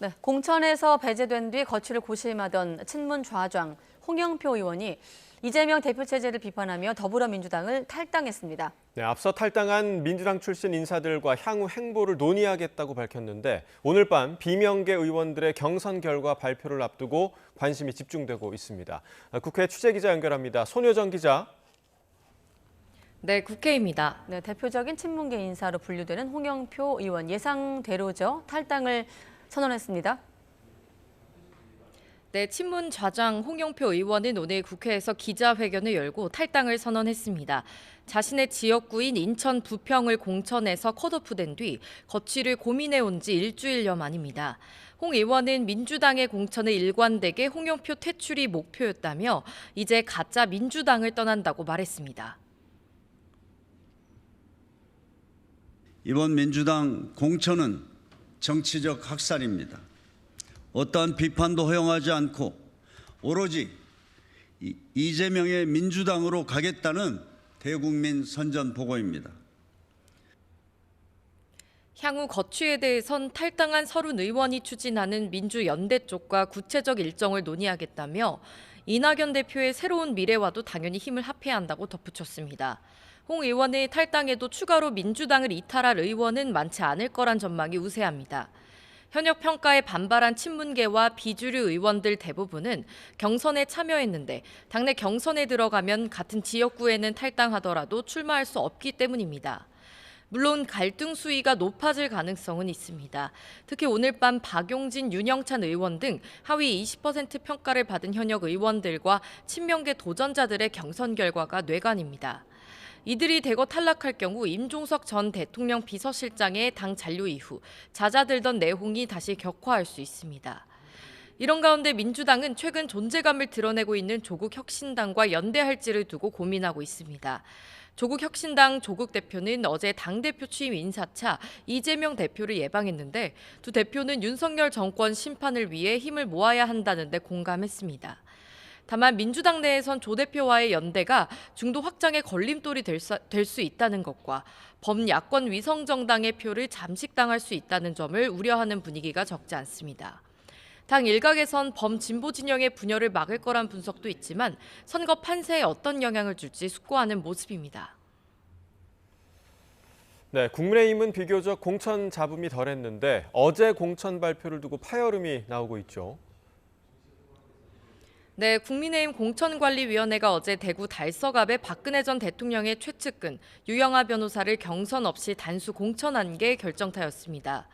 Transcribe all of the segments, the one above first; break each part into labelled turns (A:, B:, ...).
A: 네, 공천에서 배제된 뒤 거취를 고심하던 친문 좌장 홍영표 의원이 이재명 대표 체제를 비판하며 더불어민주당을 탈당했습니다.
B: 네, 앞서 탈당한 민주당 출신 인사들과 향후 행보를 논의하겠다고 밝혔는데 오늘 밤 비명계 의원들의 경선 결과 발표를 앞두고 관심이 집중되고 있습니다. 국회 취재기자 연결합니다. 손효정 기자.
C: 네, 국회입니다.
A: 네, 대표적인 친문계 인사로 분류되는 홍영표 의원 예상대로죠. 탈당을 선언했습니다.
C: 네, 친문 좌장 홍영표 의원은 오늘 국회에서 기자회견을 열고 탈당을 선언했습니다. 자신의 지역구인 인천 부평을 공천해서 컷오프된 뒤 거취를 고민해온 지 일주일여 만입니다. 홍 의원은 민주당의 공천을 일관되게 홍영표 퇴출이 목표였다며 이제 가짜 민주당을 떠난다고 말했습니다.
D: 이번 민주당 공천은 정치적 학살입니다. 어떠한 비판도 허용하지 않고 오로지 이재명의 민주당으로 가겠다는 대국민 선전보고입니다.
C: 향후 거취에 대해선 탈당한 30 의원이 추진하는 민주연대 쪽과 구체적 일정을 논의하겠다며 이낙연 대표의 새로운 미래와도 당연히 힘을 합해야 한다고 덧붙였습니다. 홍 의원의 탈당에도 추가로 민주당을 이탈할 의원은 많지 않을 거란 전망이 우세합니다. 현역 평가에 반발한 친문계와 비주류 의원들 대부분은 경선에 참여했는데 당내 경선에 들어가면 같은 지역구에는 탈당하더라도 출마할 수 없기 때문입니다. 물론 갈등 수위가 높아질 가능성은 있습니다. 특히 오늘 밤 박용진, 윤영찬 의원 등 하위 20% 평가를 받은 현역 의원들과 친명계 도전자들의 경선 결과가 뇌관입니다. 이들이 대거 탈락할 경우 임종석 전 대통령 비서실장의 당 잔류 이후 잦아들던 내홍이 다시 격화할 수 있습니다. 이런 가운데 민주당은 최근 존재감을 드러내고 있는 조국혁신당과 연대할지를 두고 고민하고 있습니다. 조국혁신당 조국 대표는 어제 당대표 취임 인사차 이재명 대표를 예방했는데 두 대표는 윤석열 정권 심판을 위해 힘을 모아야 한다는 데 공감했습니다. 다만 민주당 내에선 조 대표와의 연대가 중도 확장의 걸림돌이 될 수 있다는 것과 범야권 위성정당의 표를 잠식당할 수 있다는 점을 우려하는 분위기가 적지 않습니다. 당 일각에선 범진보 진영의 분열을 막을 거란 분석도 있지만 선거 판세에 어떤 영향을 줄지 숙고하는 모습입니다.
B: 네, 국민의힘은 비교적 공천 잡음이 덜했는데 어제 공천 발표를 두고 파열음이 나오고 있죠.
C: 네, 국민의힘 공천관리위원회가 어제 대구 달서갑에 박근혜 전 대통령의 최측근 유영하 변호사를 경선 없이 단수 공천한 게 결정타였습니다.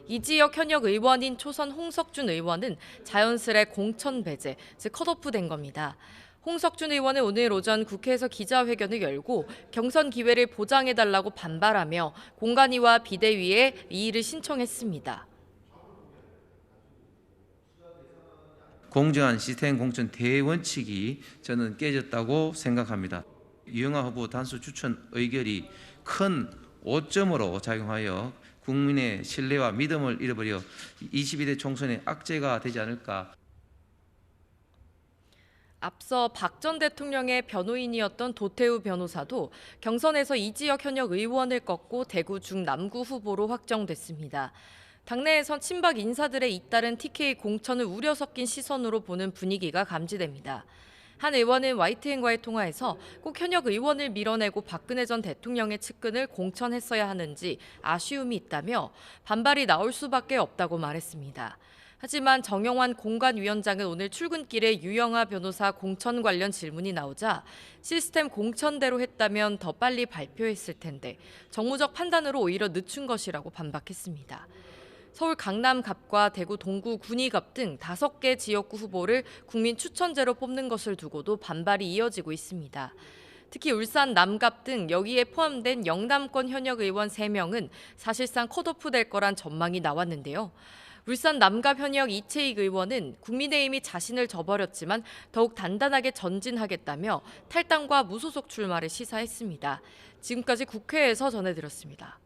C: 이 지역 현역 의원인 초선 홍석준 의원은 자연스레 공천 배제, 즉 컷오프된 겁니다. 홍석준 의원은 오늘 오전 국회에서 기자회견을 열고 경선 기회를 보장해달라고 반발하며 공관위와 비대위에 이의를 신청했습니다.
E: 공정한 시스템 공천 대원칙이 저는 깨졌다고 생각합니다. 유영하 후보 단수 추천 의결이 큰 오점으로 작용하여 국민의 신뢰와 믿음을 잃어버려 22대 총선의 악재가 되지 않을까.
C: 앞서 박 전 대통령의 변호인이었던 도태우 변호사도 경선에서 이 지역 현역 의원을 꺾고 대구 중남구 후보로 확정됐습니다. 당내에선 친박 인사들의 잇따른 TK 공천을 우려 섞인 시선으로 보는 분위기가 감지됩니다. 한 의원은 YTN과의 통화에서 꼭 현역 의원을 밀어내고 박근혜 전 대통령의 측근을 공천했어야 하는지 아쉬움이 있다며 반발이 나올 수밖에 없다고 말했습니다. 하지만 정영환 공관위원장은 오늘 출근길에 유영하 변호사 공천 관련 질문이 나오자 시스템 공천대로 했다면 더 빨리 발표했을 텐데 정무적 판단으로 오히려 늦춘 것이라고 반박했습니다. 서울 강남갑과 대구 동구 군의갑 등 5개 지역구 후보를 국민 추천제로 뽑는 것을 두고도 반발이 이어지고 있습니다. 특히 울산 남갑 등 여기에 포함된 영남권 현역 의원 3명은 사실상 컷오프될 거란 전망이 나왔는데요. 울산 남갑 현역 이채익 의원은 국민의힘이 자신을 저버렸지만 더욱 단단하게 전진하겠다며 탈당과 무소속 출마를 시사했습니다. 지금까지 국회에서 전해드렸습니다.